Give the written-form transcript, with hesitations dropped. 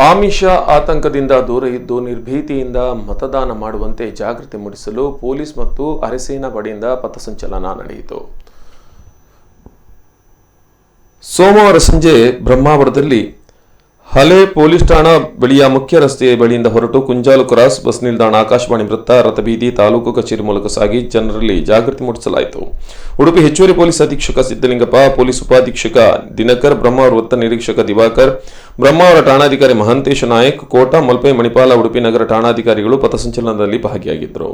ಆಮಿಷ ಆತಂಕದಿಂದ ದೂರ ಇದ್ದು ನಿರ್ಭೀತಿಯಿಂದ ಮತದಾನ ಮಾಡುವಂತೆ ಜಾಗೃತಿ ಮೂಡಿಸಲು ಪೊಲೀಸ್ ಮತ್ತು ಅರೆಸೇನಾ ಪಡೆಯಿಂದ ಪಥಸಂಚಲನ ನಡೆಯಿತು. ಸೋಮವಾರ ಸಂಜೆ ಬ್ರಹ್ಮಾವರದಲ್ಲಿ ಹಳೆ ಪೊಲೀಸ್ ಠಾಣಾ ಬಳಿಯ ಮುಖ್ಯ ರಸ್ತೆಯ ಬಳಿಯಿಂದ ಹೊರಟು ಕುಂಜಾಲು ಕ್ರಾಸ್ ಬಸ್ ನಿಲ್ದಾಣ, ಆಕಾಶವಾಣಿ ವೃತ್ತ, ರಥಬೀದಿ, ತಾಲೂಕು ಕಚೇರಿ ಮೂಲಕ ಸಾಗಿ ಜನರಲ್ಲಿ ಜಾಗೃತಿ ಮೂಡಿಸಲಾಯಿತು. ಉಡುಪಿ ಹೆಚ್ಚುವರಿ ಪೊಲೀಸ್ ಅಧೀಕ್ಷಕ ಸಿದ್ದಲಿಂಗಪ್ಪ, ಪೊಲೀಸ್ ಉಪಾಧೀಕ್ಷಕ ದಿನಕರ್, ಬ್ರಹ್ಮಾವರ ವೃತ್ತ ನಿರೀಕ್ಷಕ ದಿವಾಕರ್, ಬ್ರಹ್ಮಾವರ ಠಾಣಾಧಿಕಾರಿ ಮಹಾಂತೇಶ ನಾಯಕ್, ಕೋಟಾ, ಮಲ್ಪೆ, ಮಣಿಪಾಲ, ಉಡುಪಿ ನಗರ ಠಾಣಾಧಿಕಾರಿಗಳು ಪಥಸಂಚಲನದಲ್ಲಿ ಭಾಗಿಯಾಗಿದ್ದರು.